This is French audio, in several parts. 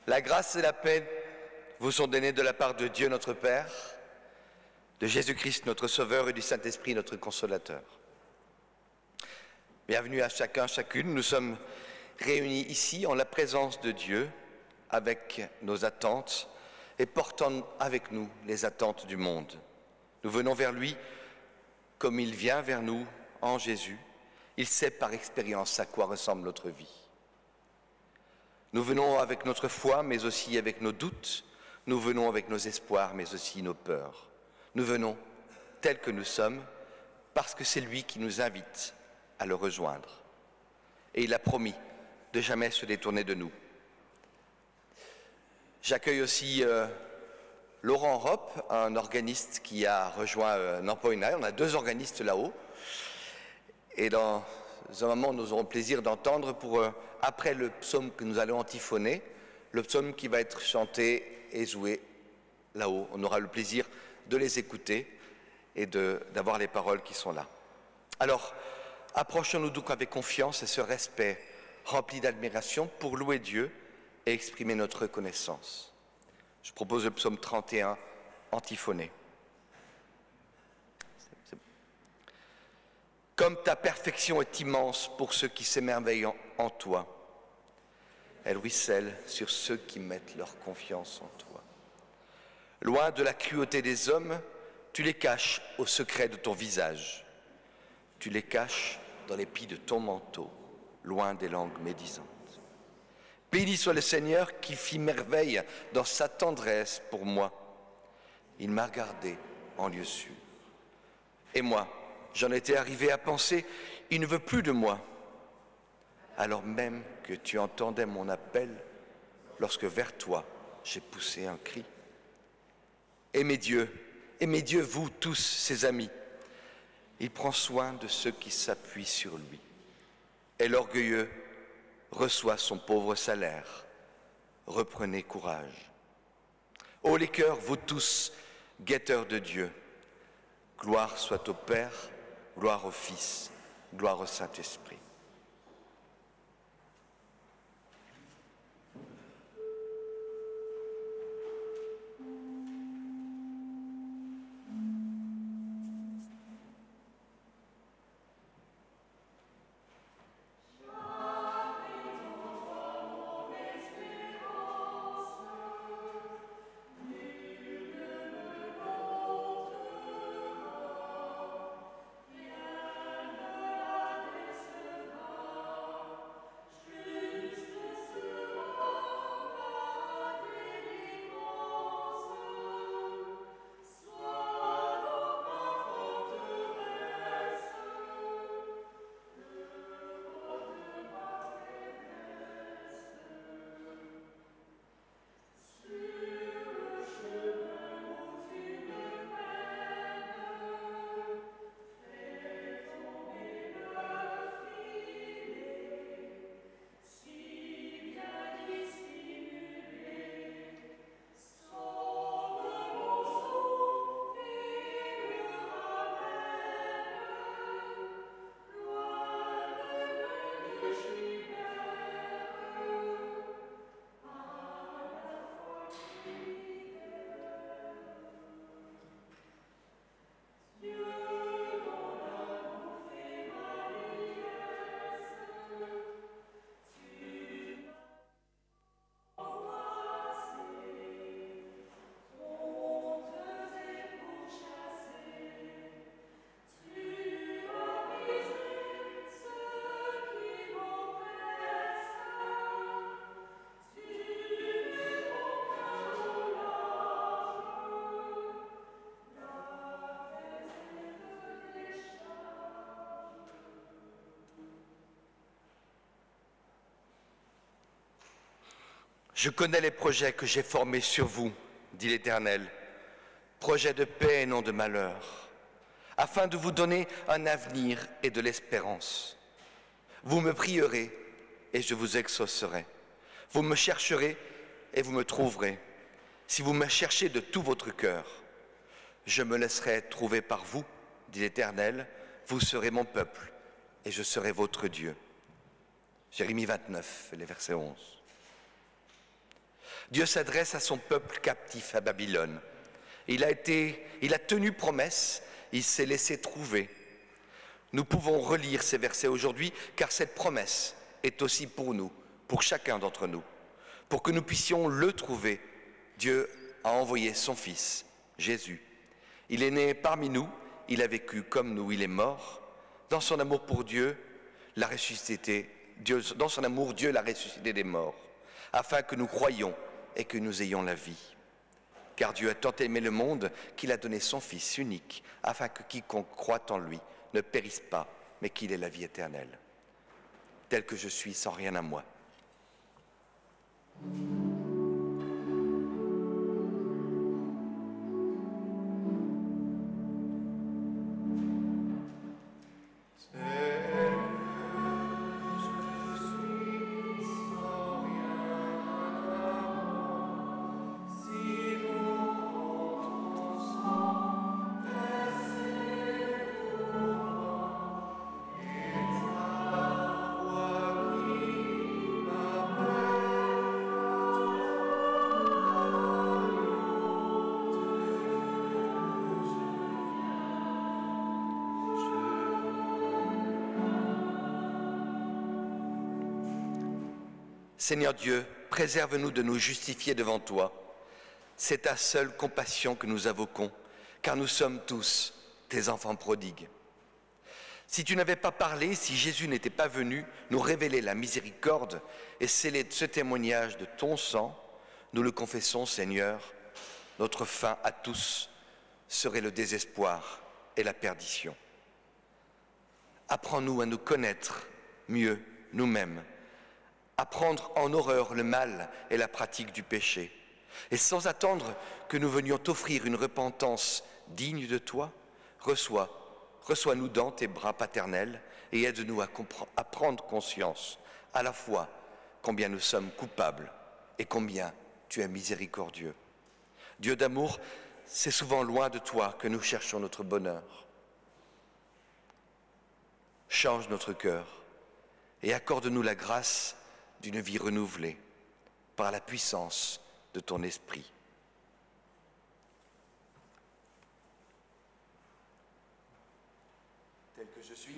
La grâce et la paix vous sont données de la part de Dieu notre Père, de Jésus-Christ notre Sauveur et du Saint-Esprit notre Consolateur. Bienvenue à chacun, chacune. Nous sommes réunis ici en la présence de Dieu avec nos attentes et portant avec nous les attentes du monde. Nous venons vers lui comme il vient vers nous en Jésus. Il sait par expérience à quoi ressemble notre vie. Nous venons avec notre foi, mais aussi avec nos doutes. Nous venons avec nos espoirs, mais aussi nos peurs. Nous venons tels que nous sommes, parce que c'est lui qui nous invite à le rejoindre. Et il a promis de jamais se détourner de nous. J'accueille aussi Laurent Ropp, un organiste qui a rejoint Nampoinaï. On a 2 organistes là-haut. Et dans un moment, nous aurons le plaisir d'entendre, après le psaume que nous allons antiphoner, le psaume qui va être chanté et joué là-haut. On aura le plaisir de les écouter et d'avoir les paroles qui sont là. Alors, approchons-nous donc avec confiance et ce respect rempli d'admiration pour louer Dieu et exprimer notre reconnaissance. Je propose le psaume 31, antiphoné. Comme ta perfection est immense pour ceux qui s'émerveillent en toi, elle ruisselle sur ceux qui mettent leur confiance en toi. Loin de la cruauté des hommes, tu les caches au secret de ton visage. Tu les caches dans les plis de ton manteau, loin des langues médisantes. Béni soit le Seigneur qui fit merveille dans sa tendresse pour moi. Il m'a gardé en lieu sûr. Et moi, j'en étais arrivé à penser, il ne veut plus de moi. Alors même que tu entendais mon appel, lorsque vers toi j'ai poussé un cri. Aimez Dieu, vous tous ses amis. Il prend soin de ceux qui s'appuient sur lui. Et l'orgueilleux reçoit son pauvre salaire. Reprenez courage. Ô les cœurs, vous tous, guetteurs de Dieu, gloire soit au Père, gloire au Fils, gloire au Saint-Esprit. Je connais les projets que j'ai formés sur vous, dit l'Éternel, projets de paix et non de malheur, afin de vous donner un avenir et de l'espérance. Vous me prierez et je vous exaucerai. Vous me chercherez et vous me trouverez. Si vous me cherchez de tout votre cœur, je me laisserai trouver par vous, dit l'Éternel, vous serez mon peuple et je serai votre Dieu. Jérémie 29, les versets 11. Dieu s'adresse à son peuple captif à Babylone. Il a tenu promesse, il s'est laissé trouver. Nous pouvons relire ces versets aujourd'hui car cette promesse est aussi pour nous, pour chacun d'entre nous. Pour que nous puissions le trouver, Dieu a envoyé son Fils, Jésus. Il est né parmi nous, il a vécu comme nous, il est mort. Dans son amour pour Dieu, dans son amour, Dieu l'a ressuscité des morts, afin que nous croyions et que nous ayons la vie. Car Dieu a tant aimé le monde qu'il a donné son Fils unique, afin que quiconque croit en lui ne périsse pas, mais qu'il ait la vie éternelle. Tel que je suis, sans rien à moi. Seigneur Dieu, préserve-nous de nous justifier devant toi. C'est ta seule compassion que nous invoquons, car nous sommes tous tes enfants prodigues. Si tu n'avais pas parlé, si Jésus n'était pas venu nous révéler la miséricorde et sceller ce témoignage de ton sang, nous le confessons, Seigneur, notre fin à tous serait le désespoir et la perdition. Apprends-nous à nous connaître mieux nous-mêmes, à prendre en horreur le mal et la pratique du péché. Et sans attendre que nous venions t'offrir une repentance digne de toi, reçois-nous dans tes bras paternels et aide-nous à prendre conscience à la fois combien nous sommes coupables et combien tu es miséricordieux. Dieu d'amour, c'est souvent loin de toi que nous cherchons notre bonheur. Change notre cœur et accorde-nous la grâce d'une vie renouvelée par la puissance de ton esprit. Tel que je suis.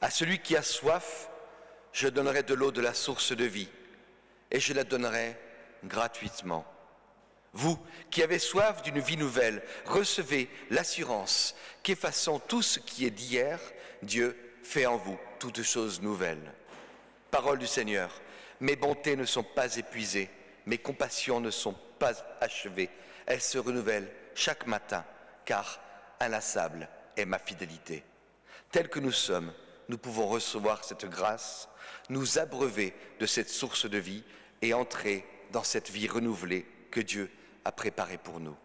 À celui qui a soif, je donnerai de l'eau de la source de vie, et je la donnerai gratuitement. Vous qui avez soif d'une vie nouvelle, recevez l'assurance qu'effaçant tout ce qui est d'hier, Dieu fait en vous toutes choses nouvelles. Parole du Seigneur, mes bontés ne sont pas épuisées, mes compassions ne sont pas achevées, elles se renouvellent chaque matin, car inlassable est ma fidélité. Tel que nous sommes, nous pouvons recevoir cette grâce, nous abreuver de cette source de vie et entrer dans cette vie renouvelée que Dieu a préparée pour nous.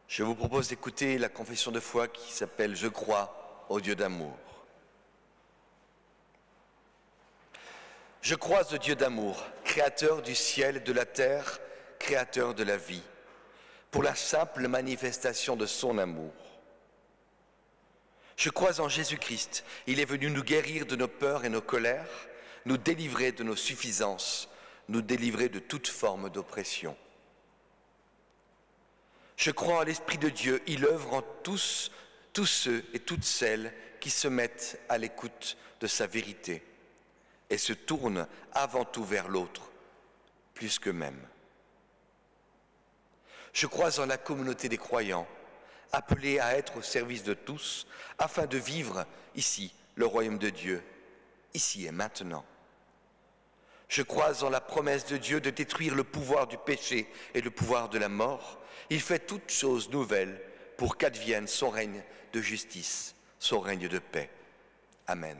Je vous propose d'écouter la confession de foi qui s'appelle « Je crois au Dieu d'amour ». Je crois au Dieu d'amour, créateur du ciel et de la terre, créateur de la vie, pour la simple manifestation de son amour. Je crois en Jésus-Christ, il est venu nous guérir de nos peurs et nos colères, nous délivrer de nos suffisances, nous délivrer de toute forme d'oppression. Je crois en l'Esprit de Dieu, il œuvre en tous ceux et toutes celles qui se mettent à l'écoute de sa vérité et se tournent avant tout vers l'autre, plus qu'eux-mêmes. Je crois en la communauté des croyants, appelés à être au service de tous, afin de vivre ici le royaume de Dieu, ici et maintenant. Je crois en la promesse de Dieu de détruire le pouvoir du péché et le pouvoir de la mort. Il fait toutes choses nouvelles pour qu'advienne son règne de justice, son règne de paix. Amen.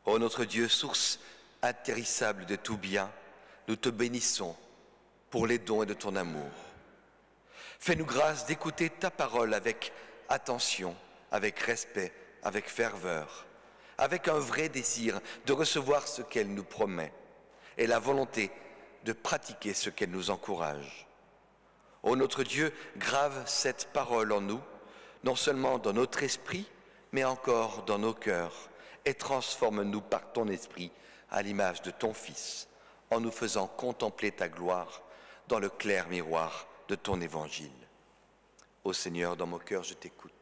Ô notre Dieu, source intarissable de tout bien, nous te bénissons pour les dons et de ton amour. Fais-nous grâce d'écouter ta parole avec attention, avec respect, avec ferveur, avec un vrai désir de recevoir ce qu'elle nous promet et la volonté de pratiquer ce qu'elle nous encourage. Ô notre Dieu, grave cette parole en nous, non seulement dans notre esprit, mais encore dans nos cœurs, et transforme-nous par ton esprit à l'image de ton Fils, en nous faisant contempler ta gloire dans le clair miroir de ton évangile. Ô Seigneur, dans mon cœur, je t'écoute.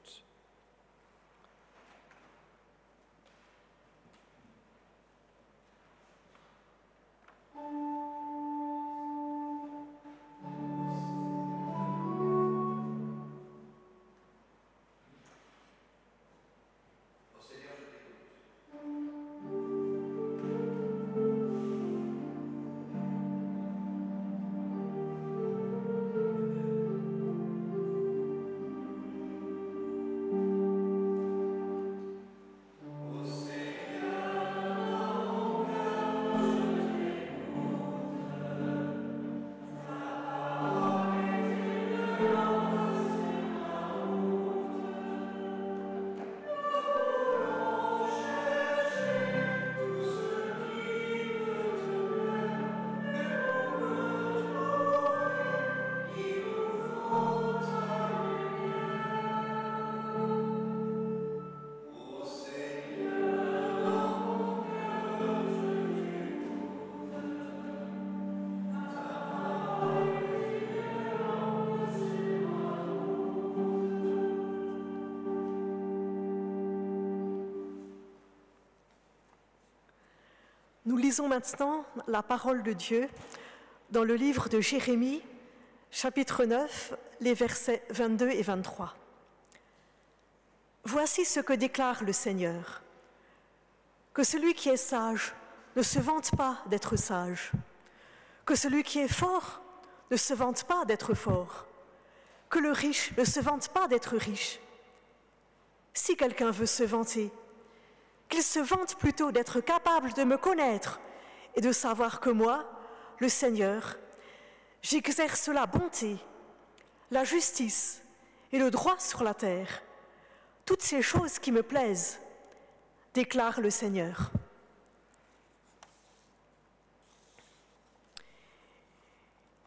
Nous lisons maintenant la parole de Dieu dans le livre de Jérémie, chapitre 9, les versets 22 et 23. Voici ce que déclare le Seigneur, que celui qui est sage ne se vante pas d'être sage, que celui qui est fort ne se vante pas d'être fort, que le riche ne se vante pas d'être riche. Si quelqu'un veut se vanter, qu'il se vante plutôt d'être capable de me connaître et de savoir que moi, le Seigneur, j'exerce la bonté, la justice et le droit sur la terre, toutes ces choses qui me plaisent, déclare le Seigneur.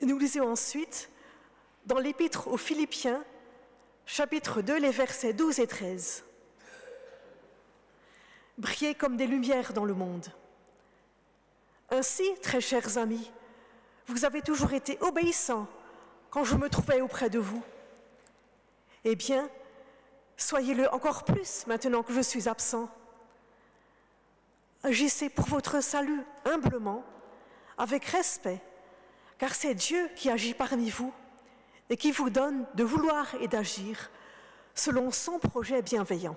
Et nous lisons ensuite dans l'Épître aux Philippiens, chapitre 2, les versets 12 et 13. Brillez comme des lumières dans le monde. Ainsi, très chers amis, vous avez toujours été obéissants quand je me trouvais auprès de vous. Eh bien, soyez-le encore plus maintenant que je suis absent. Agissez pour votre salut humblement, avec respect, car c'est Dieu qui agit parmi vous et qui vous donne de vouloir et d'agir selon son projet bienveillant.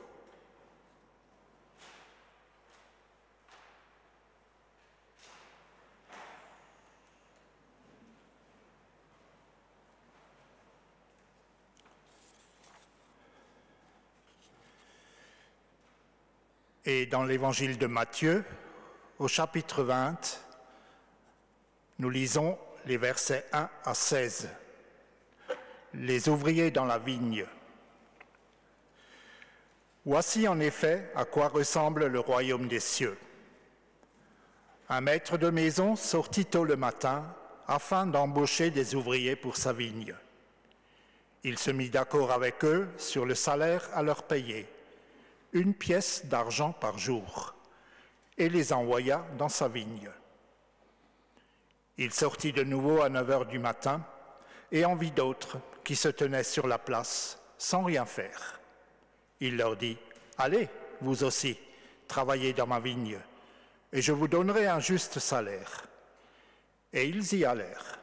Et dans l'évangile de Matthieu, au chapitre 20, nous lisons les versets 1 à 16. Les ouvriers dans la vigne. Voici en effet à quoi ressemble le royaume des cieux. Un maître de maison sortit tôt le matin afin d'embaucher des ouvriers pour sa vigne. Il se mit d'accord avec eux sur le salaire à leur payer, 1 pièce d'argent par jour, et les envoya dans sa vigne. Il sortit de nouveau à 9 heures du matin et en vit d'autres qui se tenaient sur la place sans rien faire. Il leur dit, « Allez, vous aussi, travaillez dans ma vigne, et je vous donnerai un juste salaire. » Et ils y allèrent.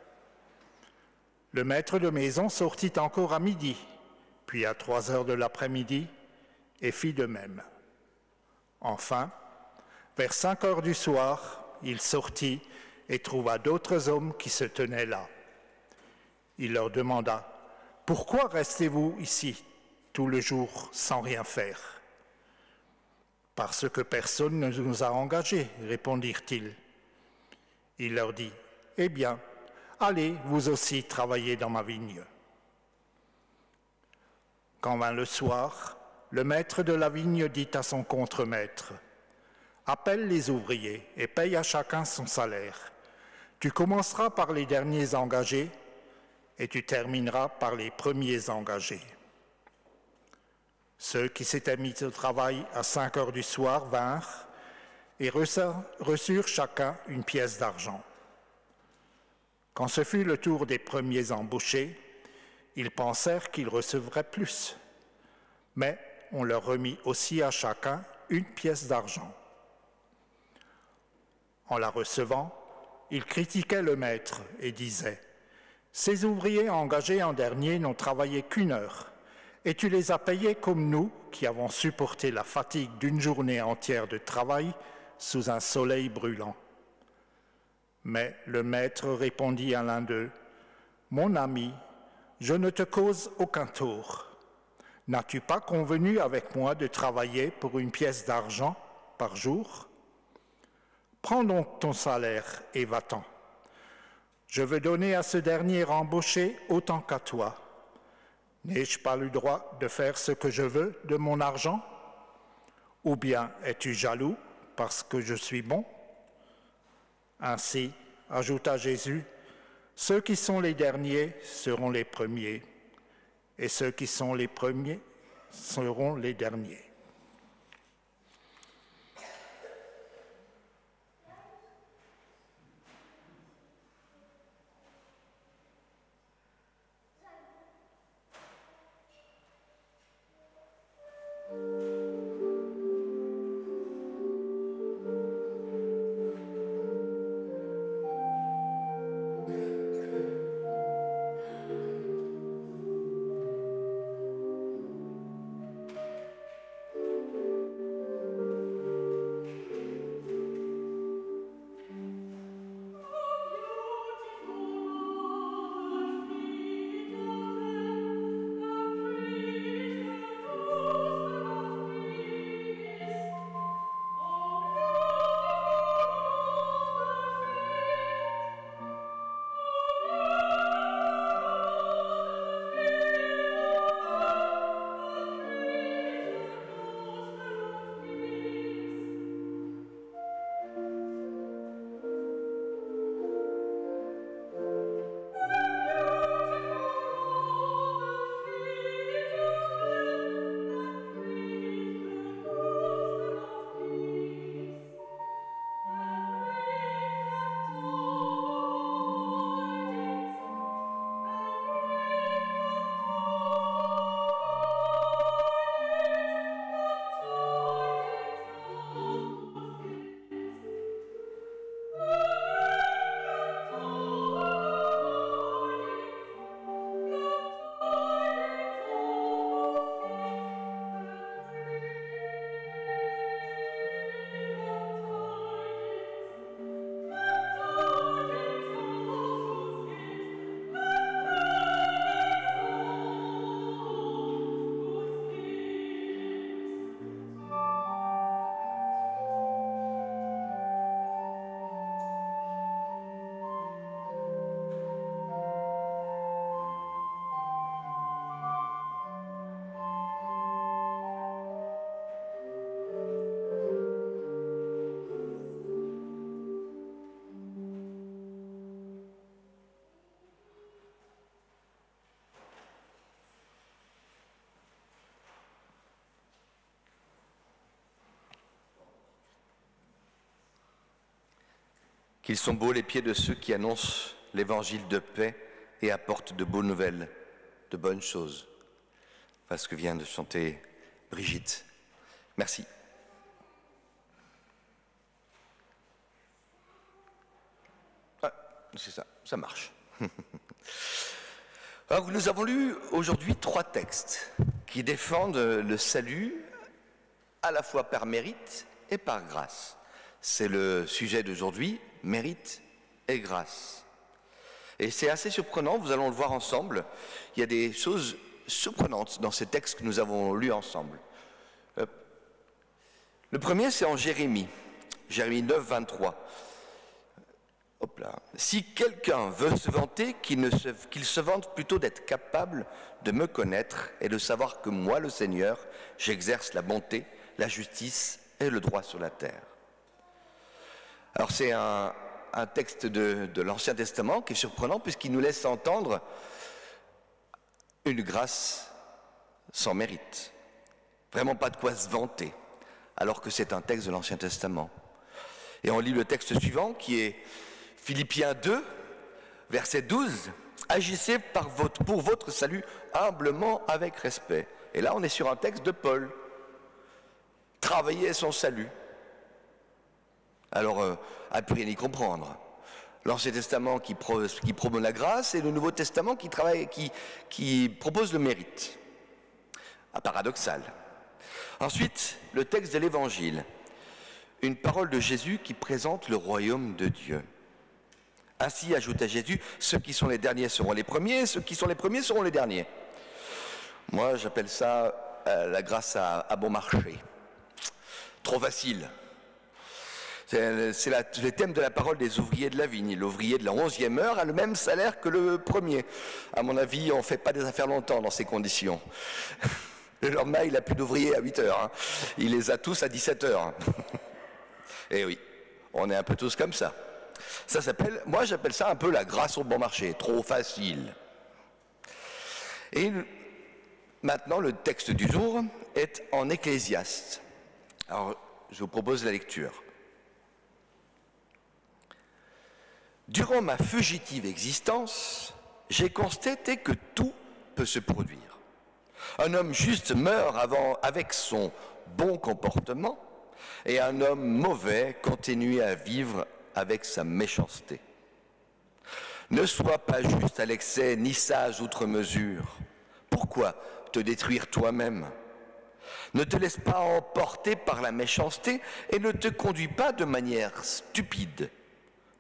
Le maître de maison sortit encore à midi, puis à 3 heures de l'après-midi, et fit de même. Enfin, vers 5 heures du soir, il sortit et trouva d'autres hommes qui se tenaient là. Il leur demanda, « Pourquoi restez-vous ici tout le jour sans rien faire ?»« Parce que personne ne nous a engagés, répondirent-ils. Il leur dit, « Eh bien, allez vous aussi travailler dans ma vigne. » Quand vint le soir, le maître de la vigne dit à son contremaître, « Appelle les ouvriers et paye à chacun son salaire. Tu commenceras par les derniers engagés et tu termineras par les premiers engagés. » Ceux qui s'étaient mis au travail à 5 heures du soir vinrent et reçurent chacun 1 pièce d'argent. Quand ce fut le tour des premiers embauchés, ils pensèrent qu'ils recevraient plus. Mais on leur remit aussi à chacun 1 pièce d'argent. En la recevant, ils critiquaient le maître et disaient « Ces ouvriers engagés en dernier n'ont travaillé qu'1 heure, et tu les as payés comme nous qui avons supporté la fatigue d'une journée entière de travail sous un soleil brûlant. » Mais le maître répondit à l'un d'eux, « Mon ami, je ne te cause aucun tort. N'as-tu pas convenu avec moi de travailler pour 1 pièce d'argent par jour? Prends donc ton salaire et va-t'en. Je veux donner à ce dernier embauché autant qu'à toi. N'ai-je pas le droit de faire ce que je veux de mon argent? Ou bien es-tu jaloux parce que je suis bon? » Ainsi, ajouta Jésus, ceux qui sont les derniers seront les premiers, et ceux qui sont les premiers seront les derniers. qu'ils sont beaux les pieds de ceux qui annoncent l'évangile de paix et apportent de bonnes nouvelles, de bonnes choses. Voilà ce que vient de chanter Brigitte. Merci. Ah, c'est ça, ça marche. Alors, nous avons lu aujourd'hui 3 textes qui défendent le salut à la fois par mérite et par grâce. C'est le sujet d'aujourd'hui, mérite et grâce. Et c'est assez surprenant, vous allons le voir ensemble, il y a des choses surprenantes dans ces textes que nous avons lus ensemble. Le premier, c'est en Jérémie 9, 23. Hop là. Si quelqu'un veut se vanter, qu'il se vante plutôt d'être capable de me connaître et de savoir que moi, le Seigneur, j'exerce la bonté, la justice et le droit sur la terre. Alors c'est un texte de l'Ancien Testament qui est surprenant puisqu'il nous laisse entendre une grâce sans mérite. Vraiment pas de quoi se vanter, alors que c'est un texte de l'Ancien Testament. Et on lit le texte suivant qui est Philippiens 2, verset 12. Agissez pour votre salut humblement avec respect. Et là, on est sur un texte de Paul. Travailler son salut. Alors, à plus rien y comprendre. L'Ancien Testament qui promeut la grâce et le Nouveau Testament qui propose le mérite. Paradoxal. Ensuite, le texte de l'Évangile. Une parole de Jésus qui présente le royaume de Dieu. Ainsi, ajouta Jésus, ceux qui sont les derniers seront les premiers, ceux qui sont les premiers seront les derniers. Moi, j'appelle ça la grâce à bon marché. Trop facile. C'est le thème de la parole des ouvriers de la vigne. L'ouvrier de la 11e heure a le même salaire que le premier. À mon avis, on ne fait pas des affaires longtemps dans ces conditions. Le lendemain, il n'a plus d'ouvriers à 8 heures. Hein. Il les a tous à 17 heures. Et oui, on est un peu tous comme ça. Moi j'appelle ça un peu la grâce au bon marché, trop facile. Et maintenant le texte du jour est en Ecclésiaste. Alors je vous propose la lecture. Durant ma fugitive existence, j'ai constaté que tout peut se produire. Un homme juste meurt avec son bon comportement et un homme mauvais continue à vivre avec sa méchanceté. Ne sois pas juste à l'excès, ni sage outre mesure. Pourquoi te détruire toi-même? Ne te laisse pas emporter par la méchanceté et ne te conduis pas de manière stupide.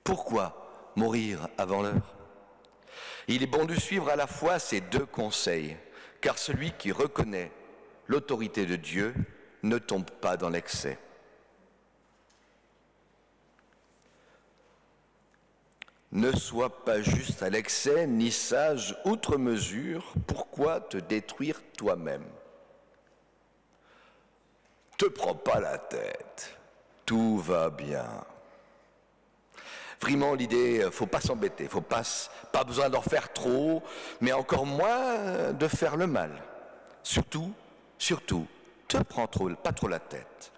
Pourquoi mourir avant l'heure? Il est bon de suivre à la fois ces 2 conseils, car celui qui reconnaît l'autorité de Dieu ne tombe pas dans l'excès. Ne sois pas juste à l'excès, ni sage outre mesure. Pourquoi te détruire toi-même? Te prends pas la tête, tout va bien. Vraiment l'idée, faut pas s'embêter, pas besoin d'en faire trop, mais encore moins de faire le mal. Surtout, te prends pas trop la tête.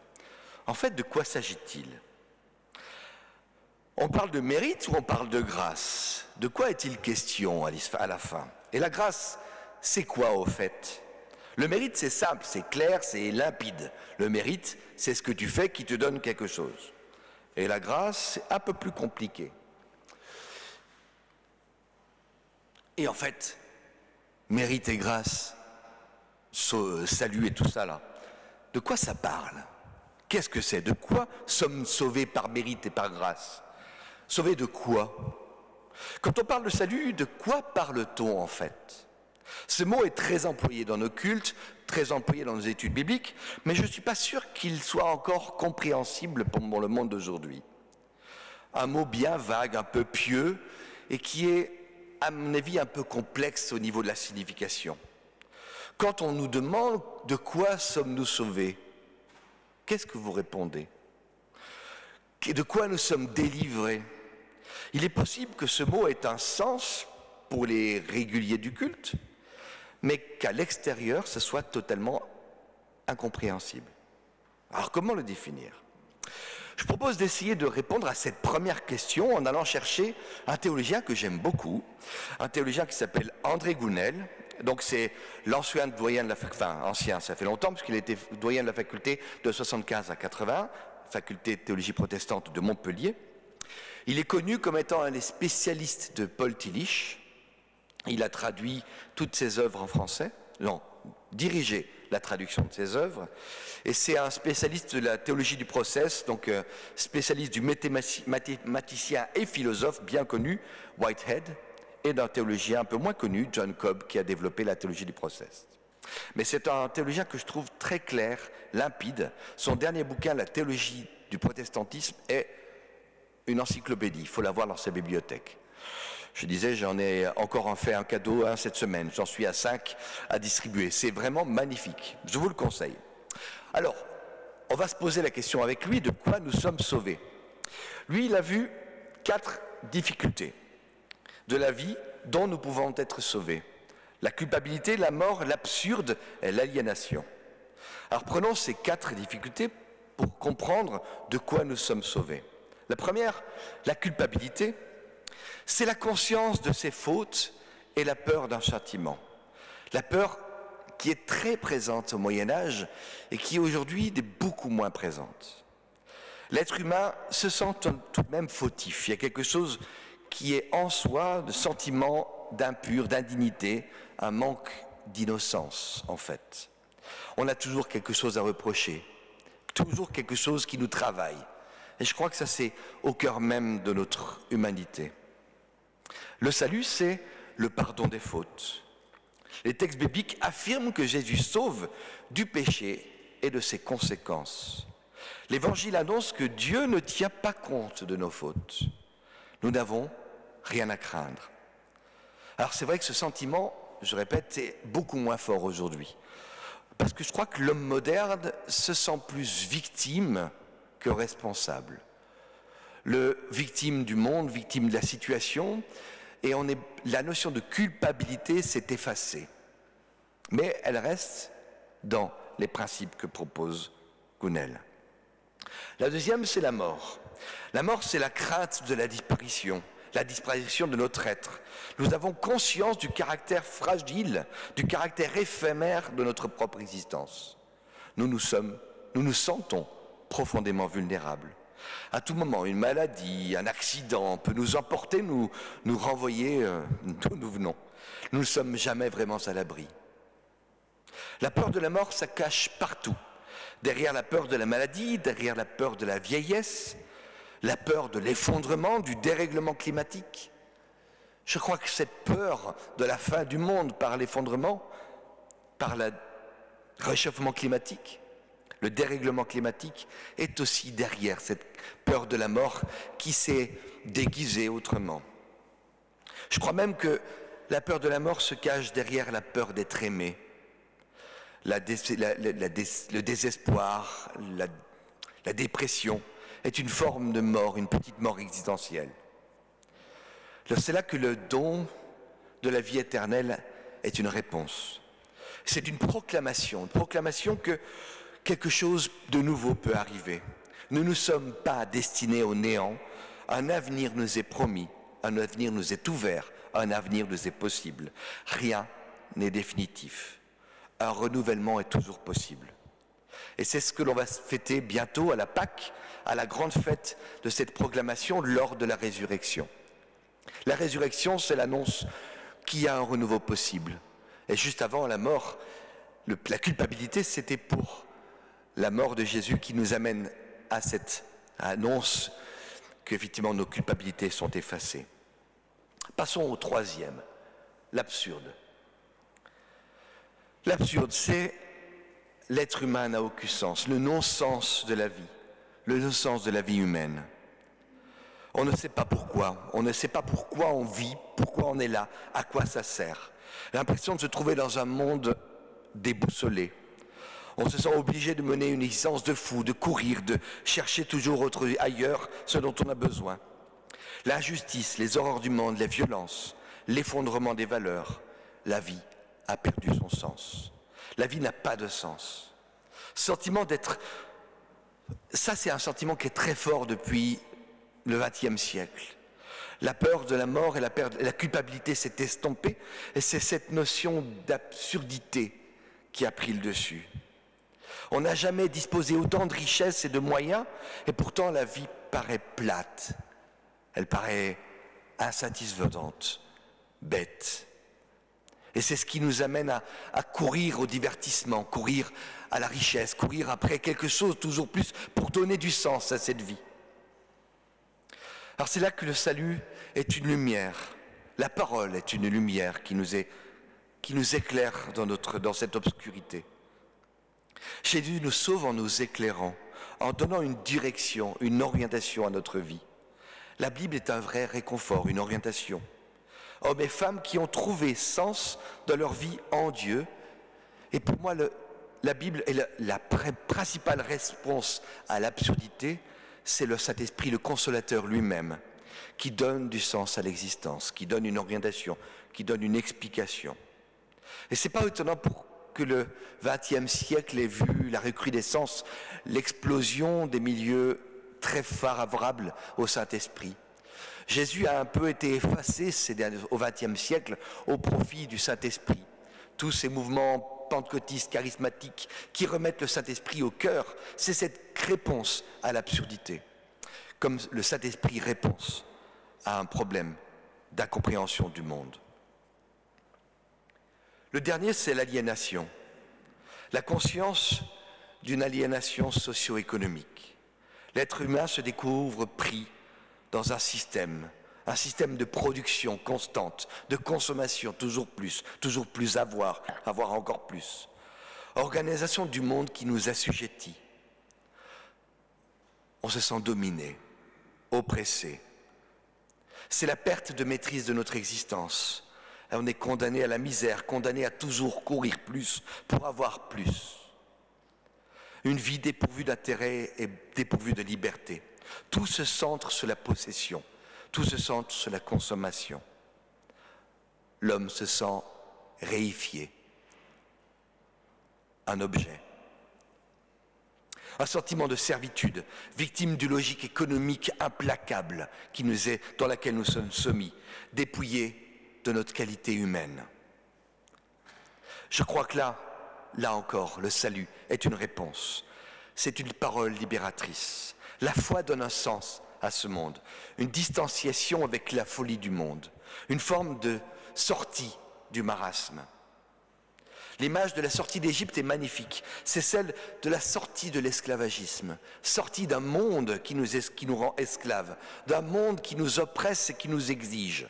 En fait, de quoi s'agit-il? On parle de mérite ou on parle de grâce? De quoi est-il question à la fin? Et la grâce, c'est quoi au fait? Le mérite, c'est simple, c'est clair, c'est limpide. Le mérite, c'est ce que tu fais qui te donne quelque chose. Et la grâce, c'est un peu plus compliqué. Et en fait, mérite et grâce, salut et tout ça là, de quoi ça parle? Qu'est-ce que c'est? De quoi sommes-nous sauvés par mérite et par grâce? Sauvés de quoi? Quand on parle de salut, de quoi parle-t-on en fait? Ce mot est très employé dans nos cultes, très employé dans nos études bibliques, mais je ne suis pas sûr qu'il soit encore compréhensible pour le monde d'aujourd'hui. Un mot bien vague, un peu pieux, et qui est, à mon avis, un peu complexe au niveau de la signification. Quand on nous demande de quoi sommes-nous sauvés, qu'est-ce que vous répondez? De quoi nous sommes délivrés? Il est possible que ce mot ait un sens pour les réguliers du culte, mais qu'à l'extérieur, ce soit totalement incompréhensible. Alors comment le définir? Je propose d'essayer de répondre à cette première question en allant chercher un théologien que j'aime beaucoup, un théologien qui s'appelle André Gounel. Donc c'est l'ancien doyen de la faculté, enfin ancien, ça fait longtemps, puisqu'il était doyen de la faculté de 75 à 80, faculté de théologie protestante de Montpellier. Il est connu comme étant un des spécialistes de Paul Tillich. Il a traduit toutes ses œuvres en français, dirigé la traduction de ses œuvres, et c'est un spécialiste de la théologie du process, donc spécialiste du mathématicien et philosophe bien connu, Whitehead, et d'un théologien un peu moins connu, John Cobb, qui a développé la théologie du process. Mais c'est un théologien que je trouve très clair, limpide. Son dernier bouquin, La théologie du protestantisme, est une encyclopédie, il faut l'avoir dans sa bibliothèque. Je disais, j'en ai encore fait un cadeau cette semaine, j'en suis à 5 à distribuer. C'est vraiment magnifique, je vous le conseille. Alors, on va se poser la question avec lui, de quoi nous sommes sauvés. Lui, il a vu 4 difficultés de la vie dont nous pouvons être sauvés. La culpabilité, la mort, l'absurde et l'aliénation. Alors prenons ces 4 difficultés pour comprendre de quoi nous sommes sauvés. La première, la culpabilité, c'est la conscience de ses fautes et la peur d'un châtiment. La peur qui est très présente au Moyen-Âge et qui aujourd'hui est beaucoup moins présente. L'être humain se sent tout de même fautif. Il y a quelque chose qui est en soi de sentiment d'impur, d'indignité, un manque d'innocence en fait. On a toujours quelque chose à reprocher, toujours quelque chose qui nous travaille. Et je crois que ça c'est au cœur même de notre humanité. Le salut, c'est le pardon des fautes. Les textes bibliques affirment que Jésus sauve du péché et de ses conséquences. L'Évangile annonce que Dieu ne tient pas compte de nos fautes. Nous n'avons rien à craindre. Alors c'est vrai que ce sentiment, je répète, est beaucoup moins fort aujourd'hui. Parce que je crois que l'homme moderne se sent plus victime que responsable. Le victime du monde, victime de la situation, et la notion de culpabilité s'est effacée. Mais elle reste dans les principes que propose Gounel. La deuxième, c'est la mort. La mort, c'est la crainte de la disparition de notre être. Nous avons conscience du caractère fragile, du caractère éphémère de notre propre existence. Nous nous sentons profondément vulnérables. À tout moment, une maladie, un accident peut nous emporter, nous renvoyer d'où nous venons. Nous ne sommes jamais vraiment à l'abri. La peur de la mort, ça cache partout. Derrière la peur de la maladie, derrière la peur de la vieillesse, la peur de l'effondrement, du dérèglement climatique. Je crois que cette peur de la fin du monde par l'effondrement, par le réchauffement climatique, le dérèglement climatique est aussi derrière cette peur de la mort qui s'est déguisée autrement. Je crois même que la peur de la mort se cache derrière la peur d'être aimé, le désespoir, la dépression est une forme de mort, une petite mort existentielle. C'est là que le don de la vie éternelle est une réponse. C'est une proclamation que quelque chose de nouveau peut arriver. Nous ne sommes pas destinés au néant. Un avenir nous est promis, un avenir nous est ouvert, un avenir nous est possible. Rien n'est définitif. Un renouvellement est toujours possible. Et c'est ce que l'on va fêter bientôt à la Pâque, à la grande fête de cette proclamation lors de la résurrection. La résurrection, c'est l'annonce qu'il y a un renouveau possible. Et juste avant la mort, la culpabilité, c'était pour la mort de Jésus qui nous amène à cette annonce qu'effectivement nos culpabilités sont effacées. Passons au troisième, l'absurde. L'absurde, c'est l'être humain n'a aucun sens, le non-sens de la vie, le non-sens de la vie humaine. On ne sait pas pourquoi on vit, pourquoi on est là, à quoi ça sert. L'impression de se trouver dans un monde déboussolé. On se sent obligé de mener une existence de fou, de courir, de chercher toujours ailleurs ce dont on a besoin. L'injustice, les horreurs du monde, les violences, l'effondrement des valeurs, la vie a perdu son sens. La vie n'a pas de sens. Sentiment d'être Ça, c'est un sentiment qui est très fort depuis le XXe siècle. La peur de la mort et la culpabilité s'est estompée, et c'est cette notion d'absurdité qui a pris le dessus. On n'a jamais disposé autant de richesses et de moyens, et pourtant la vie paraît plate. Elle paraît insatisfaisante, bête. Et c'est ce qui nous amène à courir au divertissement, courir à la richesse, courir après quelque chose toujours plus pour donner du sens à cette vie. Alors c'est là que le salut est une lumière. La parole est une lumière qui nous éclaire dans cette obscurité. Jésus nous sauve en nous éclairant, en donnant une direction, une orientation à notre vie. La Bible est un vrai réconfort, une orientation. Hommes et femmes qui ont trouvé sens dans leur vie en Dieu. Et pour moi, la Bible est la principale réponse à l'absurdité, c'est le Saint-Esprit, le Consolateur lui-même, qui donne du sens à l'existence, qui donne une orientation, qui donne une explication. Et ce n'est pas étonnant que le XXe siècle ait vu la recrudescence, l'explosion des milieux très favorables au Saint-Esprit. Jésus a un peu été effacé au XXe siècle au profit du Saint-Esprit. Tous ces mouvements pentecôtistes, charismatiques, qui remettent le Saint-Esprit au cœur, c'est cette réponse à l'absurdité. Comme le Saint-Esprit répond à un problème d'incompréhension du monde. Le dernier, c'est l'aliénation. La conscience d'une aliénation socio-économique. L'être humain se découvre pris dans un système de production constante, de consommation, toujours plus avoir encore plus. Organisation du monde qui nous assujettit. On se sent dominé, oppressé. C'est la perte de maîtrise de notre existence. On est condamné à la misère, condamné à toujours courir plus pour avoir plus. Une vie dépourvue d'intérêt et dépourvue de liberté. Tout se centre sur la possession, tout se centre sur la consommation. L'homme se sent réifié, un objet. Un sentiment de servitude, victime d'une logique économique implacable dans laquelle nous sommes soumis, dépouillés de notre qualité humaine. Je crois que là encore, le salut est une réponse. C'est une parole libératrice. La foi donne un sens à ce monde, une distanciation avec la folie du monde, une forme de sortie du marasme. L'image de la sortie d'Égypte est magnifique. C'est celle de la sortie de l'esclavagisme, sortie d'un monde qui nous rend esclaves, d'un monde qui nous oppresse et qui nous exige.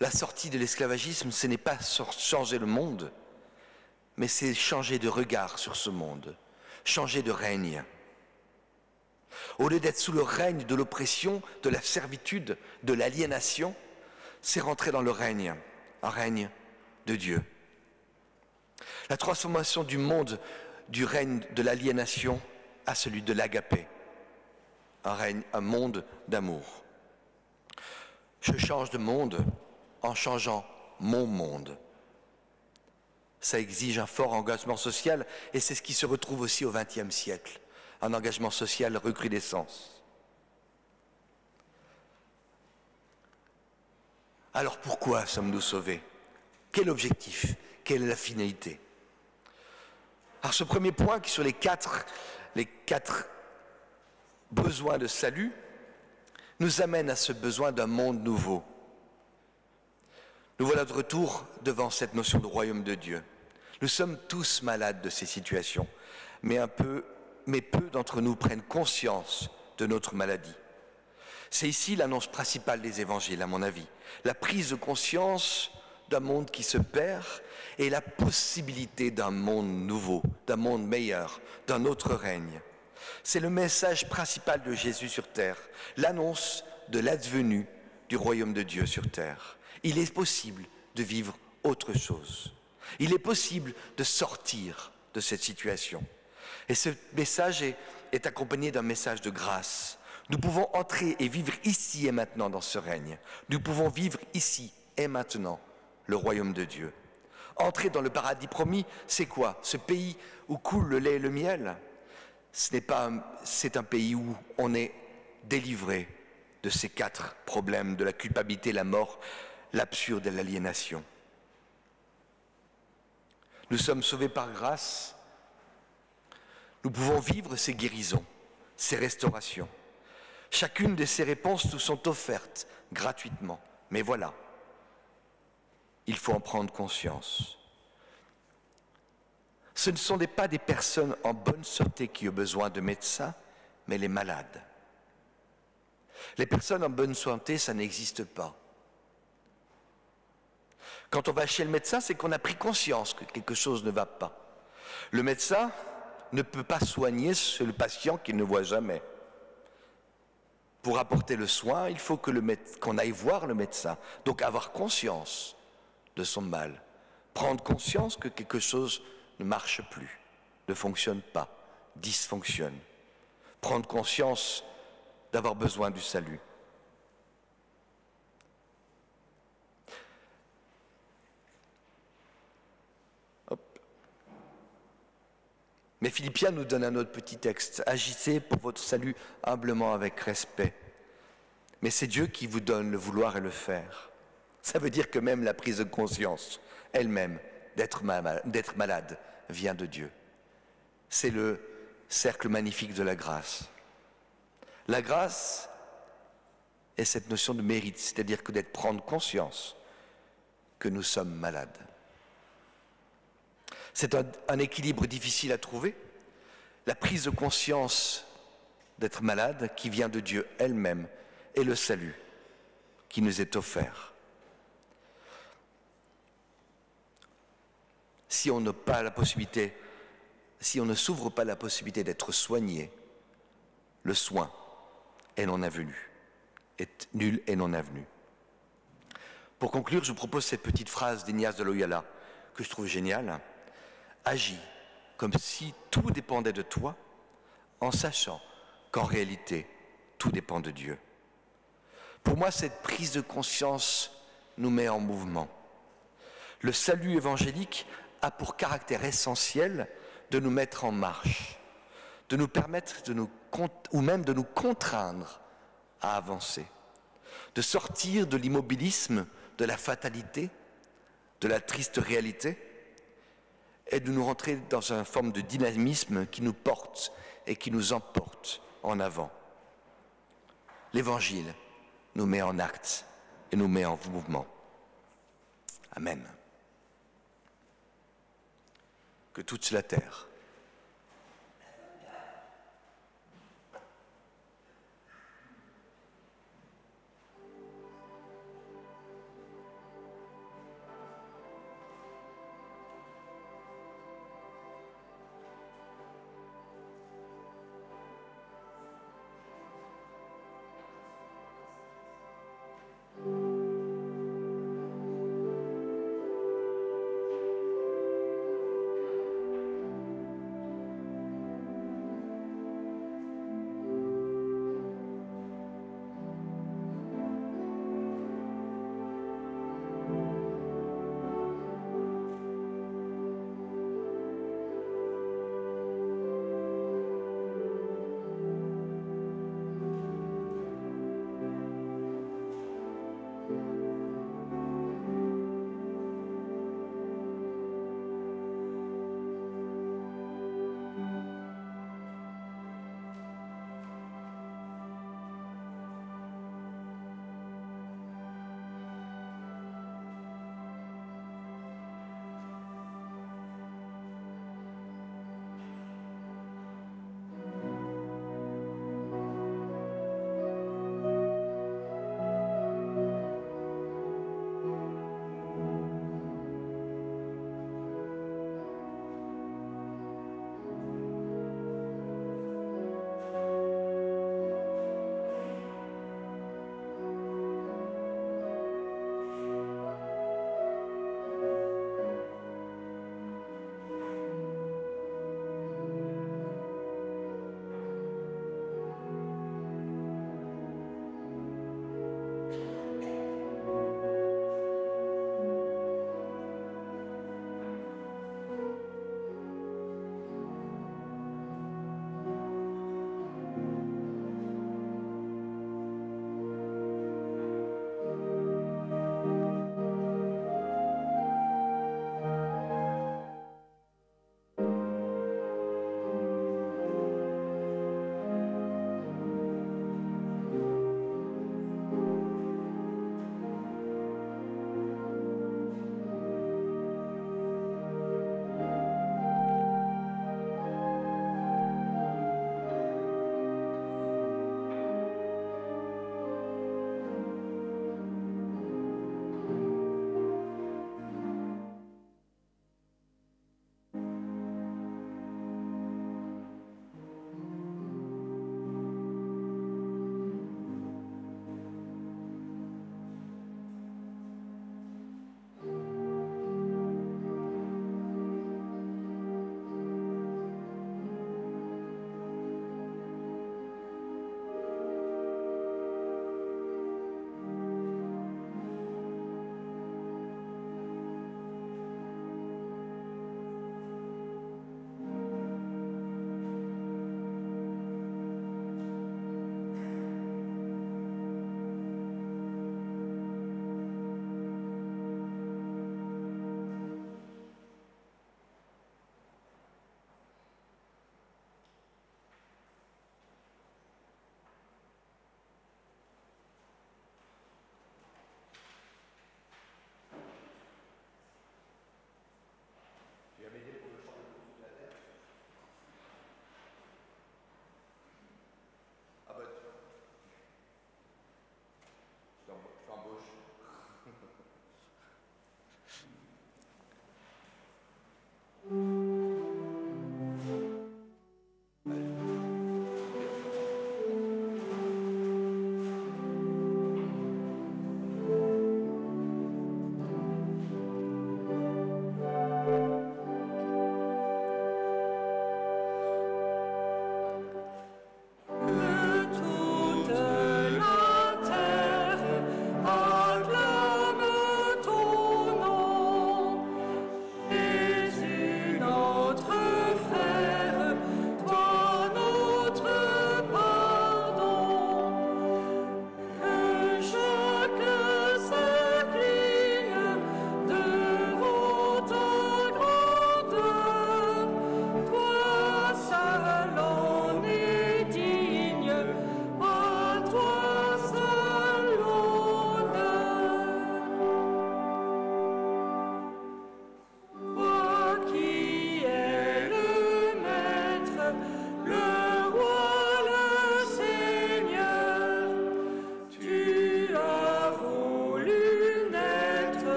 La sortie de l'esclavagisme, ce n'est pas changer le monde, mais c'est changer de regard sur ce monde, changer de règne. Au lieu d'être sous le règne de l'oppression, de la servitude, de l'aliénation, c'est rentrer dans le règne, un règne de Dieu. La transformation du monde, du règne de l'aliénation à celui de l'agapé, un monde d'amour. Je change de monde en changeant mon monde. Ça exige un fort engagement social et c'est ce qui se retrouve aussi au XXe siècle, un engagement social recrudescence. Alors pourquoi sommes-nous sauvés? Quel objectif? Quelle est la finalité? Alors ce premier point qui sur les quatre besoins de salut nous amène à ce besoin d'un monde nouveau. Nous voilà de retour devant cette notion de royaume de Dieu. Nous sommes tous malades de ces situations, mais peu d'entre nous prennent conscience de notre maladie. C'est ici l'annonce principale des évangiles, à mon avis. La prise de conscience d'un monde qui se perd et la possibilité d'un monde nouveau, d'un monde meilleur, d'un autre règne. C'est le message principal de Jésus sur terre, l'annonce de l'advenue du royaume de Dieu sur terre. Il est possible de vivre autre chose. Il est possible de sortir de cette situation. Et ce message est accompagné d'un message de grâce. Nous pouvons entrer et vivre ici et maintenant dans ce règne. Nous pouvons vivre ici et maintenant le royaume de Dieu. Entrer dans le paradis promis, c'est quoi? Ce pays où coule le lait et le miel? C'est un pays où on est délivré de ces 4 problèmes, de la culpabilité, la mort, l'absurde et l'aliénation. Nous sommes sauvés par grâce. Nous pouvons vivre ces guérisons, ces restaurations. Chacune de ces réponses nous sont offertes gratuitement. Mais voilà, il faut en prendre conscience. Ce ne sont pas des personnes en bonne santé qui ont besoin de médecins, mais les malades. Les personnes en bonne santé, ça n'existe pas. Quand on va chez le médecin, c'est qu'on a pris conscience que quelque chose ne va pas. Le médecin ne peut pas soigner le patient qu'il ne voit jamais. Pour apporter le soin, il faut qu'on aille voir le médecin. Donc avoir conscience de son mal. Prendre conscience que quelque chose ne marche plus, ne fonctionne pas, dysfonctionne. Prendre conscience d'avoir besoin du salut. Mais Philippiens nous donne un autre petit texte. Agissez pour votre salut humblement avec respect. Mais c'est Dieu qui vous donne le vouloir et le faire. Ça veut dire que même la prise de conscience, elle-même, d'être malade, vient de Dieu. C'est le cercle magnifique de la grâce. La grâce est cette notion de mérite, c'est-à-dire que d'être prendre conscience que nous sommes malades. C'est un équilibre difficile à trouver. La prise de conscience d'être malade qui vient de Dieu elle-même et le salut qui nous est offert. Si on n'a pas la possibilité, si on ne s'ouvre pas la possibilité d'être soigné, le soin est non avenu, est nul et non avenu. Pour conclure, je vous propose cette petite phrase d'Ignace de Loyola que je trouve géniale. Agis comme si tout dépendait de toi, en sachant qu'en réalité, tout dépend de Dieu. Pour moi, cette prise de conscience nous met en mouvement. Le salut évangélique a pour caractère essentiel de nous mettre en marche, de nous permettre ou même de nous contraindre à avancer, de sortir de l'immobilisme, de la fatalité, de la triste réalité, et de nous rentrer dans une forme de dynamisme qui nous porte et qui nous emporte en avant. L'Évangile nous met en acte et nous met en mouvement. Amen. Que toute la terre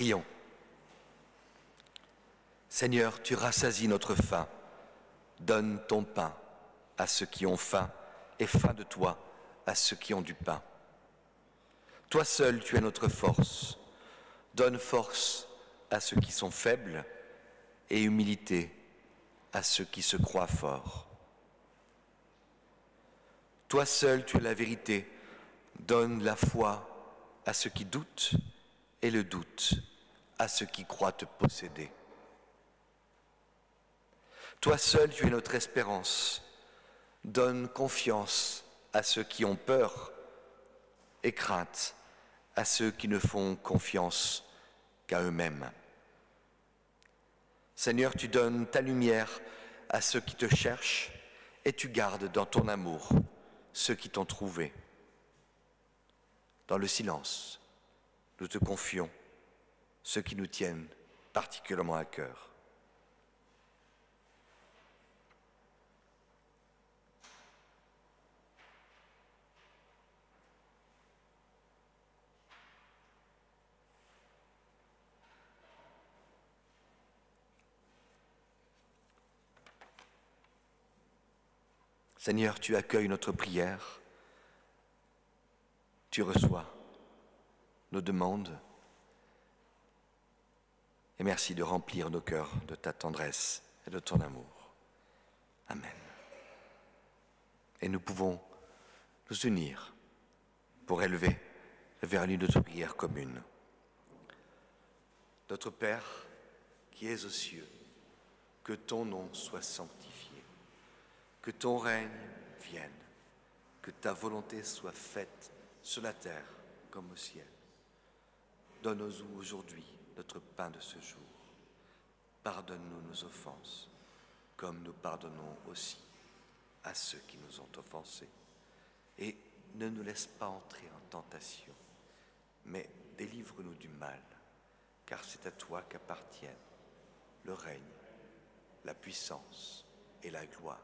Prions. Seigneur, tu rassasies notre faim. Donne ton pain à ceux qui ont faim et faim de toi à ceux qui ont du pain. Toi seul, tu es notre force. Donne force à ceux qui sont faibles et humilité à ceux qui se croient forts. Toi seul, tu es la vérité. Donne la foi à ceux qui doutent et le doute à ceux qui croient te posséder. Toi seul, tu es notre espérance. Donne confiance à ceux qui ont peur et crainte à ceux qui ne font confiance qu'à eux-mêmes. Seigneur, tu donnes ta lumière à ceux qui te cherchent et tu gardes dans ton amour ceux qui t'ont trouvé. Dans le silence, nous te confions ceux qui nous tiennent particulièrement à cœur. Seigneur, tu accueilles notre prière, tu reçois nos demandes et merci de remplir nos cœurs de ta tendresse et de ton amour. Amen. Et nous pouvons nous unir pour élever vers l'une de notre prière commune. Notre Père qui es aux cieux, que ton nom soit sanctifié. Que ton règne vienne, que ta volonté soit faite sur la terre comme au ciel. Donne-nous aujourd'hui notre pain de ce jour. Pardonne-nous nos offenses, comme nous pardonnons aussi à ceux qui nous ont offensés. Et ne nous laisse pas entrer en tentation, mais délivre-nous du mal, car c'est à toi qu'appartiennent le règne, la puissance et la gloire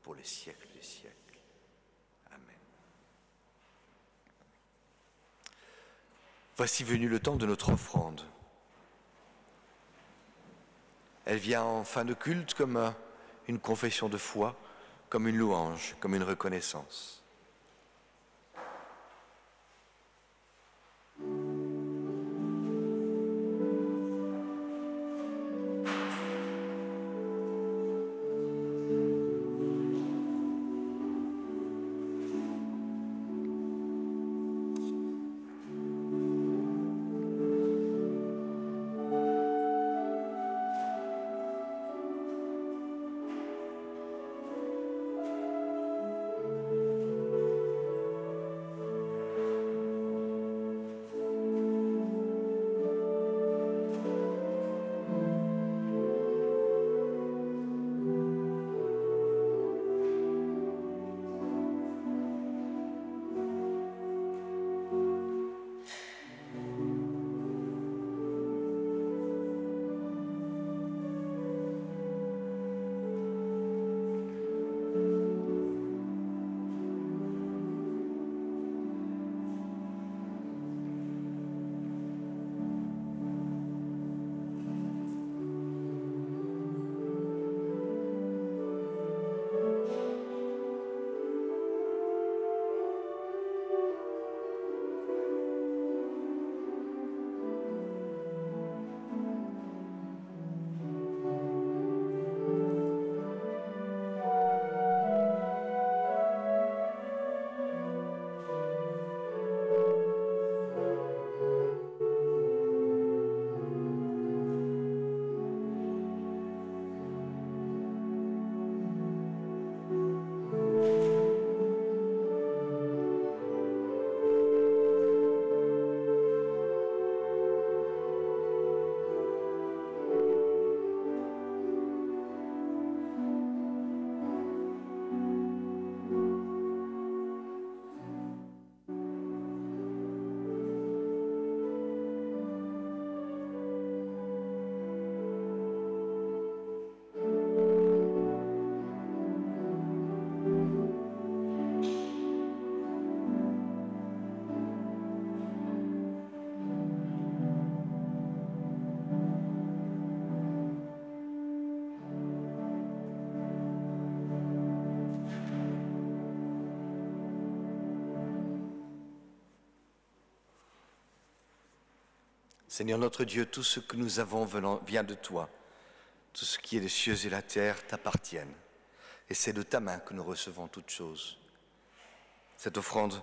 pour les siècles des siècles. Amen. Voici venu le temps de notre offrande. Elle vient en fin de culte comme une confession de foi, comme une louange, comme une reconnaissance. Seigneur notre Dieu, tout ce que nous avons vient de toi. Tout ce qui est des cieux et la terre t'appartiennent. Et c'est de ta main que nous recevons toutes choses. Cette offrande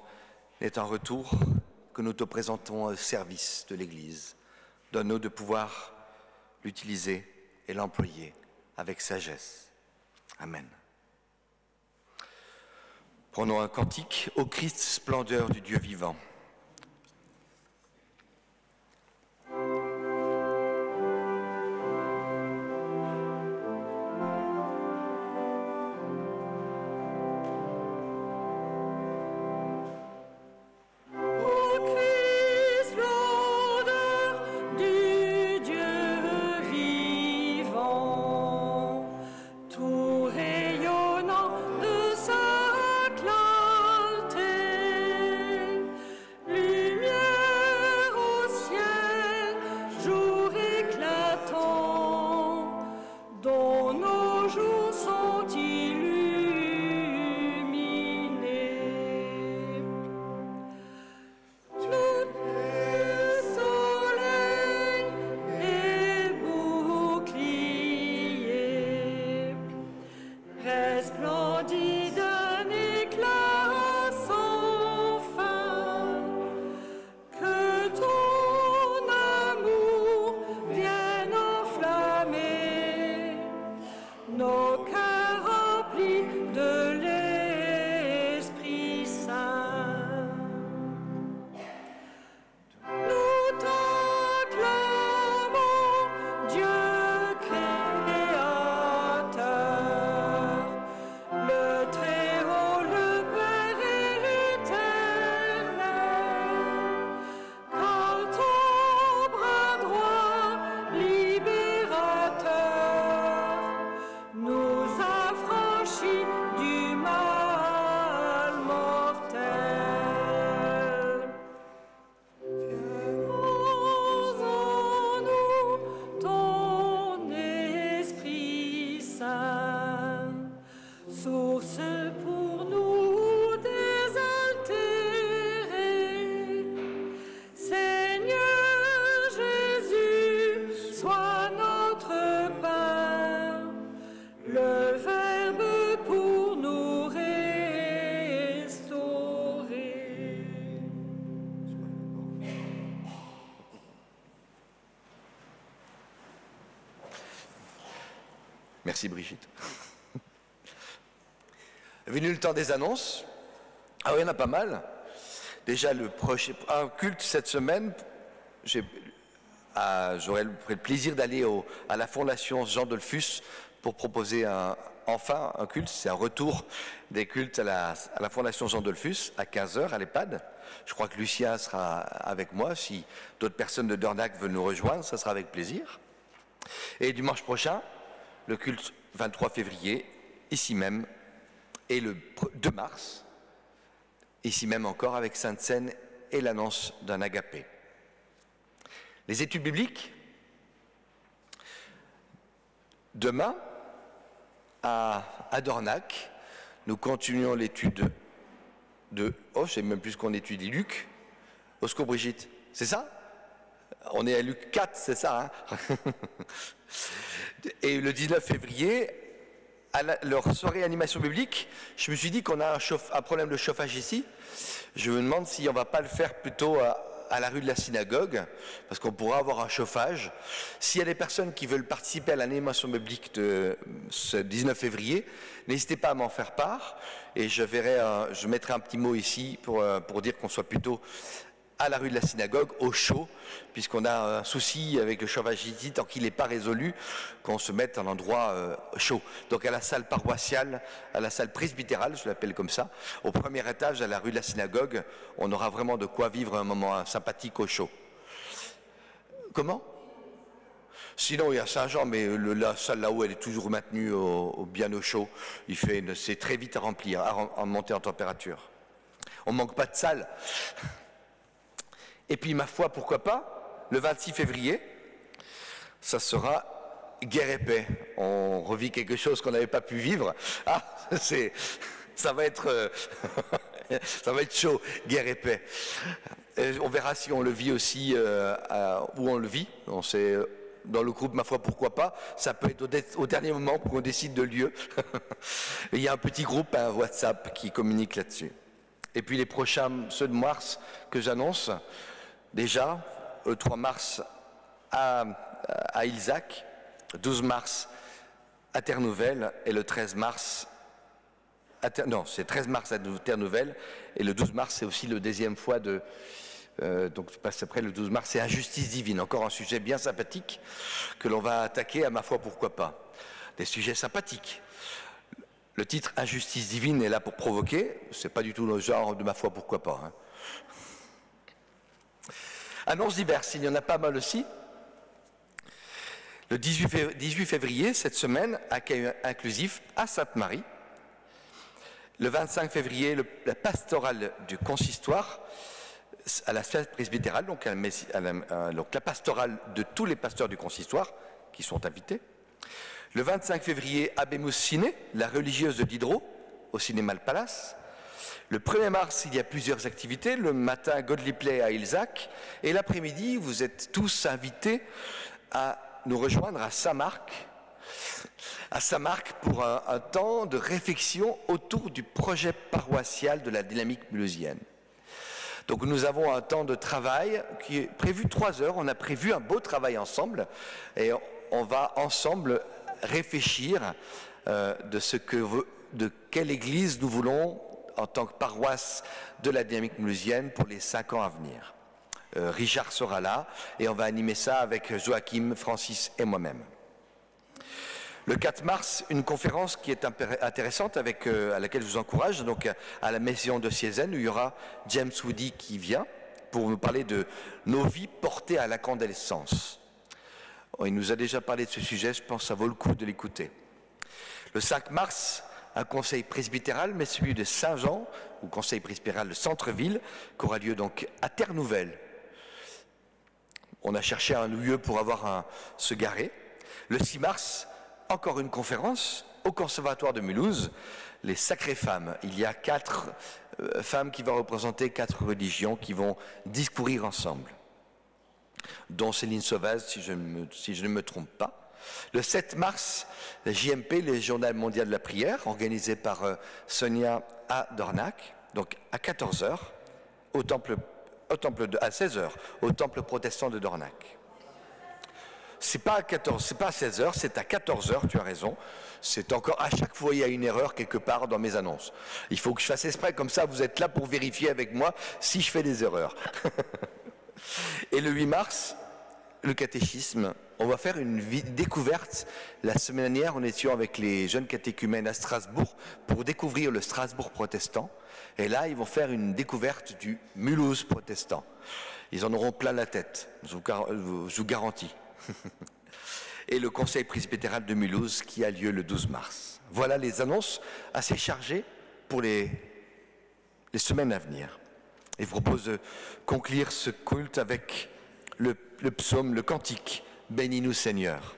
est un retour que nous te présentons au service de l'Église. Donne-nous de pouvoir l'utiliser et l'employer avec sagesse. Amen. Prenons un cantique au Christ, splendeur du Dieu vivant. Merci Brigitte. Est venu le temps des annonces. Ah oui, il y en a pas mal. Déjà, un culte cette semaine, j'aurai le plaisir d'aller à la Fondation Jean Dolphus pour proposer enfin un culte. C'est un retour des cultes à la Fondation Jean Dolphus à 15h à l'EHPAD. Je crois que Lucien sera avec moi. Si d'autres personnes de Dornac veulent nous rejoindre, ça sera avec plaisir. Et dimanche prochain, le culte 23 février, ici même, et le 2 mars, ici même encore avec Sainte-Seine et l'annonce d'un agapé. Les études bibliques, demain, à Dornac, nous continuons l'étude je ne sais même plus ce qu'on étudie, Luc. Osco Brigitte, c'est ça? On est à Luc 4, c'est ça, hein? Et le 19 février, à leur soirée animation biblique, je me suis dit qu'on a un problème de chauffage ici. Je me demande si on ne va pas le faire plutôt à la rue de la Synagogue, parce qu'on pourra avoir un chauffage. S'il y a des personnes qui veulent participer à l'animation biblique de ce 19 février, n'hésitez pas à m'en faire part, et je mettrai un petit mot ici pour dire qu'on soit plutôt à la rue de la Synagogue, au chaud, puisqu'on a un souci avec le chauffage ici, tant qu'il n'est pas résolu, qu'on se mette en endroit chaud. Donc à la salle paroissiale, à la salle presbytérale, je l'appelle comme ça, au premier étage, à la rue de la Synagogue, on aura vraiment de quoi vivre un moment sympathique au chaud. Comment ? Sinon, il y a Saint-Jean, mais la salle là-haut, elle est toujours maintenue bien au chaud. C'est très vite à remplir, à monter en température. On ne manque pas de salle. Et puis, ma foi, pourquoi pas, le 26 février, ça sera guerre et paix. On revit quelque chose qu'on n'avait pas pu vivre. Ah, ça va être chaud, guerre et paix. On verra si on le vit aussi où on le vit. On sait, dans le groupe, ma foi, pourquoi pas. Ça peut être au dernier moment pour qu'on décide de lieu. Il y a un petit groupe, un WhatsApp qui communique là-dessus. Et puis les prochains, ceux de mars que j'annonce, déjà, le 3 mars à Ilzac, 12 mars à Terre-Nouvelle et le 13 mars c'est 13 mars à Terre-Nouvelle et le 12 mars c'est aussi le deuxième fois de donc je passe après le 12 mars, c'est Injustice divine, encore un sujet bien sympathique que l'on va attaquer à ma foi pourquoi pas. Des sujets sympathiques. Le titre Injustice divine est là pour provoquer, c'est pas du tout le genre de ma foi pourquoi pas. Hein. Annonces diverses, il y en a pas mal aussi. Le 18 février, cette semaine, accueil inclusif à Sainte-Marie. Le 25 février, la pastorale du consistoire à la sphère presbytérale, donc la pastorale de tous les pasteurs du consistoire qui sont invités. Le 25 février, Abemus Ciné, la religieuse de Diderot, au cinéma Le Palace. Le 1er mars, il y a plusieurs activités. Le matin, Godliplay à Ilzac. Et l'après-midi, vous êtes tous invités à nous rejoindre à Saint-Marc pour un temps de réflexion autour du projet paroissial de la dynamique mulhousienne. Donc nous avons un temps de travail qui est prévu 3 heures. On a prévu un beau travail ensemble et on va ensemble réfléchir de quelle église nous voulons en tant que paroisse de la dynamique mulhousienne pour les 5 ans à venir. Richard sera là et on va animer ça avec Joachim, Francis et moi-même. Le 4 mars, une conférence qui est intéressante à laquelle je vous encourage, donc à la Maison diocésaine où il y aura James Woody qui vient pour nous parler de nos vies portées à l'incandescence. Il nous a déjà parlé de ce sujet, je pense que ça vaut le coup de l'écouter. Le 5 mars, un conseil presbytéral, mais celui de Saint-Jean, ou conseil presbytéral de centre-ville, qui aura lieu donc à Terre-Nouvelle. On a cherché un lieu pour se garer. Le 6 mars, encore une conférence au Conservatoire de Mulhouse, les Sacrées Femmes. Il y a 4 femmes qui vont représenter 4 religions qui vont discourir ensemble, dont Céline Sauvage, si je ne me trompe pas. Le 7 mars, le JMP, le Journal mondial de la prière, organisé par Sonia à Dornac, donc à 14h, à 16h, au temple protestant de Dornac. C'est pas à 16h, c'est à 14h, tu as raison. C'est encore, à chaque fois, il y a une erreur quelque part dans mes annonces. Il faut que je fasse exprès, comme ça, vous êtes là pour vérifier avec moi si je fais des erreurs. Et le 8 mars, le catéchisme, on va faire une découverte. La semaine dernière, on était avec les jeunes catéchumènes à Strasbourg pour découvrir le Strasbourg protestant. Et là, ils vont faire une découverte du Mulhouse protestant. Ils en auront plein la tête, je vous garantis. Et le conseil presbytéral de Mulhouse qui a lieu le 12 mars. Voilà les annonces assez chargées pour les semaines à venir. Et je vous propose de conclure ce culte avec le psaume, le cantique « Bénis-nous Seigneur »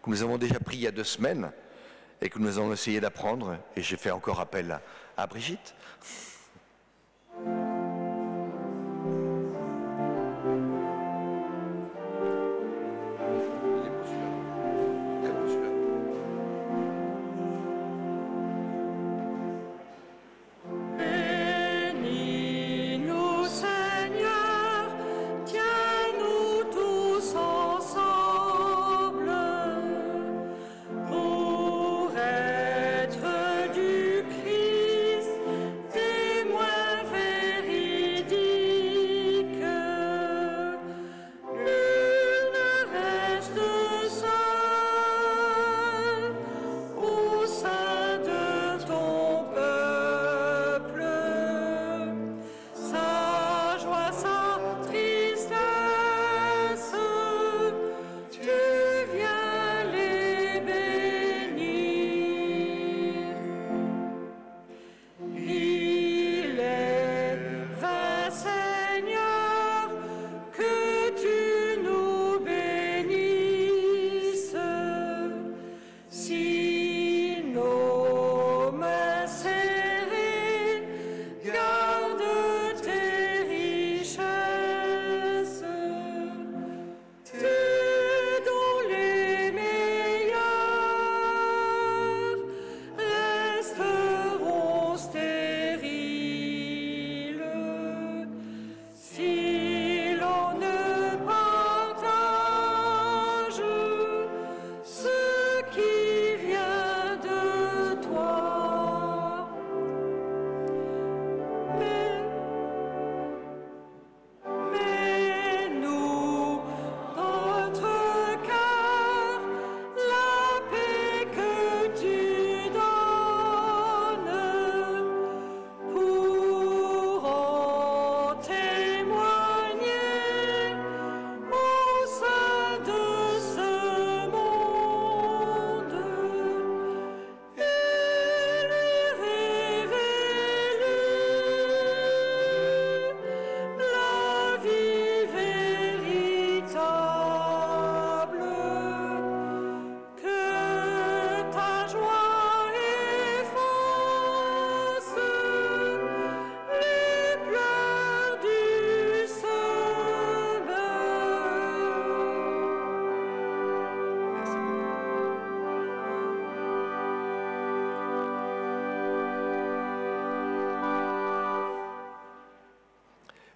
que nous avons déjà pris il y a 2 semaines et que nous allons essayer d'apprendre. Et j'ai fait encore appel à Brigitte. Pour être du Christ, témoin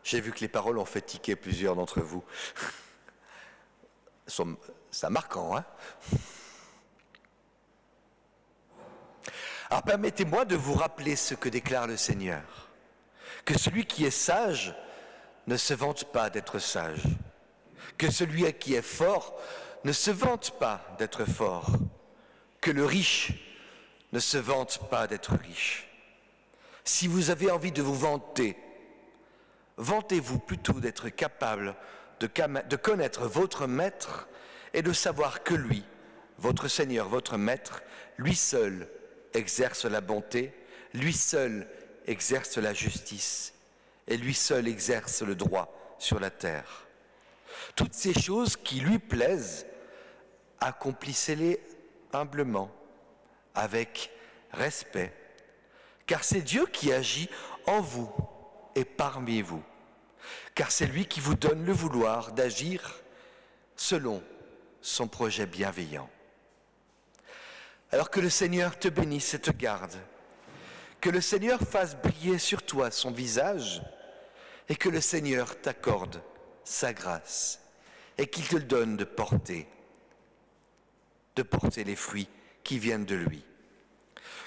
J'ai vu que les paroles ont fait tiquer plusieurs d'entre vous. C'est marquant, hein? Alors permettez-moi de vous rappeler ce que déclare le Seigneur. Que celui qui est sage ne se vante pas d'être sage. Que celui qui est fort ne se vante pas d'être fort. Que le riche ne se vante pas d'être riche. Si vous avez envie de vous vanter, vantez-vous plutôt d'être capable de connaître votre Maître et de savoir que lui, votre Seigneur, votre Maître, lui seul exerce la bonté, lui seul exerce la justice et lui seul exerce le droit sur la terre. Toutes ces choses qui lui plaisent, accomplissez-les humblement, avec respect, car c'est Dieu qui agit en vous et parmi vous, car c'est lui qui vous donne le vouloir d'agir selon son projet bienveillant. Alors que le Seigneur te bénisse et te garde, que le Seigneur fasse briller sur toi son visage et que le Seigneur t'accorde sa grâce et qu'il te donne de porter les fruits qui viennent de lui.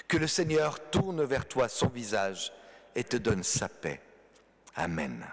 Que le Seigneur tourne vers toi son visage et te donne sa paix. Amen.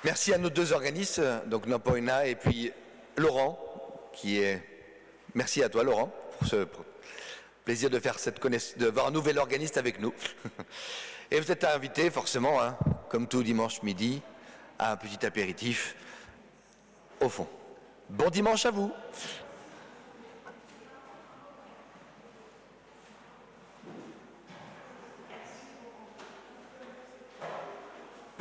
Merci à nos deux organistes, donc Nampoina et puis Laurent, qui est... Merci à toi Laurent pour ce plaisir de faire de voir un nouvel organiste avec nous. Et vous êtes invités forcément, hein, comme tout dimanche midi, à un petit apéritif au fond. Bon dimanche à vous.